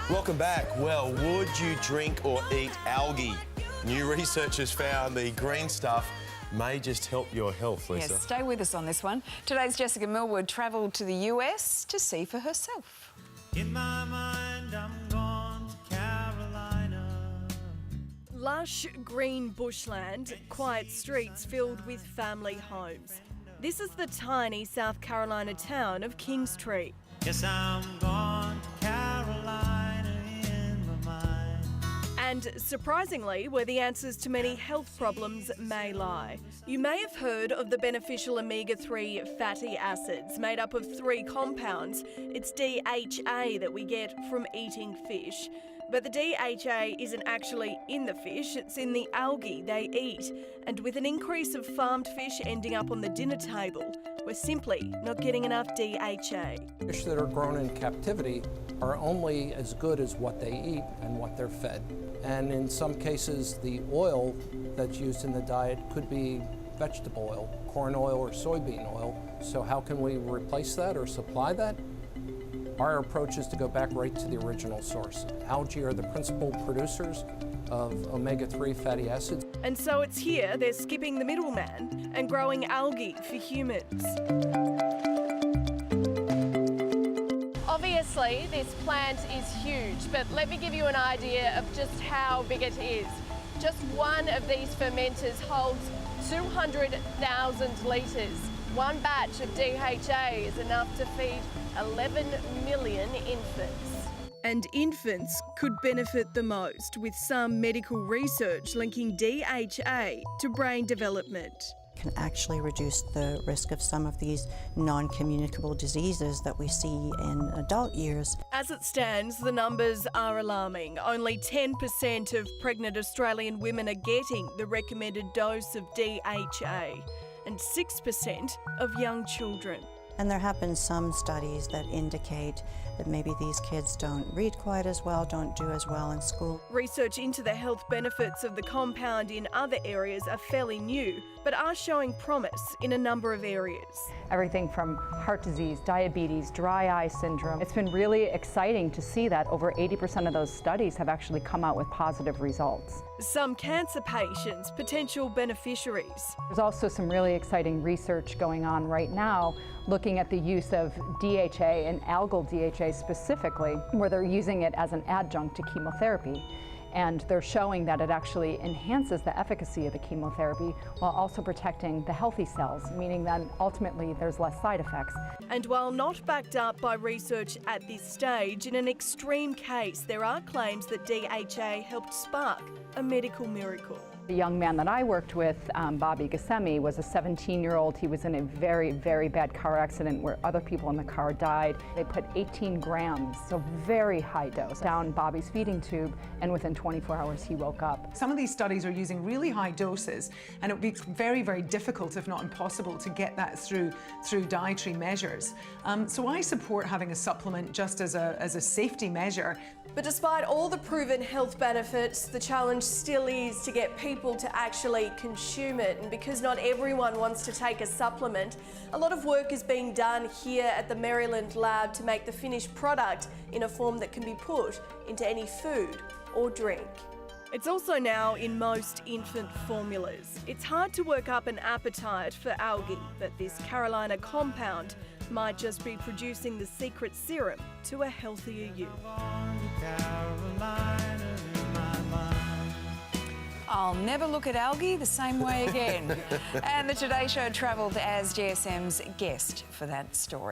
Welcome back. Well, would you drink or eat algae? New research has found the green stuff may just help your health, Lisa. Yes, stay with us on this one. Today's Jessica Millwood travelled to the US to see for herself. In my mind, I'm gone to Carolina. Lush green bushland, quiet streets filled with family homes. This is the tiny South Carolina town of Kingstree. Yes, I'm gone to Carolina in my mind. And surprisingly, where the answers to many health problems may lie. You may have heard of the beneficial omega-3 fatty acids made up of 3 compounds. It's DHA that we get from eating fish. But the DHA isn't actually in the fish, it's in the algae they eat. And with an increase of farmed fish ending up on the dinner table, we're simply not getting enough DHA. Fish that are grown in captivity are only as good as what they eat and what they're fed. And in some cases, the oil that's used in the diet could be vegetable oil, corn oil or soybean oil. So how can we replace that or supply that? Our approach is to go back right to the original source. Algae are the principal producers of omega-3 fatty acids. And so it's here they're skipping the middleman and growing algae for humans. Obviously, this plant is huge, but let me give you an idea of just how big it is. Just one of these fermenters holds 200,000 litres. One batch of DHA is enough to feed 11 million infants. And infants could benefit the most, with some medical research linking DHA to brain development. Can actually reduce the risk of some of these non-communicable diseases that we see in adult years. As it stands, the numbers are alarming. Only 10% of pregnant Australian women are getting the recommended dose of DHA, and 6% of young children. And there have been some studies that indicate that maybe these kids don't read quite as well, don't do as well in school. Research into the health benefits of the compound in other areas are fairly new, but are showing promise in a number of areas. Everything from heart disease, diabetes, dry eye syndrome. It's been really exciting to see that over 80% of those studies have actually come out with positive results. Some cancer patients, potential beneficiaries. There's also some really exciting research going on right now looking at the use of DHA and algal DHA specifically, where they're using it as an adjunct to chemotherapy. And they're showing that it actually enhances the efficacy of the chemotherapy while also protecting the healthy cells, meaning that ultimately there's less side effects. And while not backed up by research at this stage, in an extreme case, there are claims that DHA helped spark a medical miracle. The young man that I worked with, Bobby Gassemi, was a 17-year-old. He was in a very, very bad car accident where other people in the car died. They put 18 grams, so very high dose, down Bobby's feeding tube, and within 24 hours he woke up. Some of these studies are using really high doses, and it would be very, very difficult, if not impossible, to get that through dietary measures. So I support having a supplement just as a safety measure. But despite all the proven health benefits, the challenge still is to get people to actually consume it. And because not everyone wants to take a supplement, a lot of work is being done here at the Maryland lab to make the finished product in a form that can be put into any food or drink. It's also now in most infant formulas. It's hard to work up an appetite for algae, but this Carolina compound might just be producing the secret serum to a healthier you. I'll never look at algae the same way again. And the Today Show travelled as GSM's guest for that story.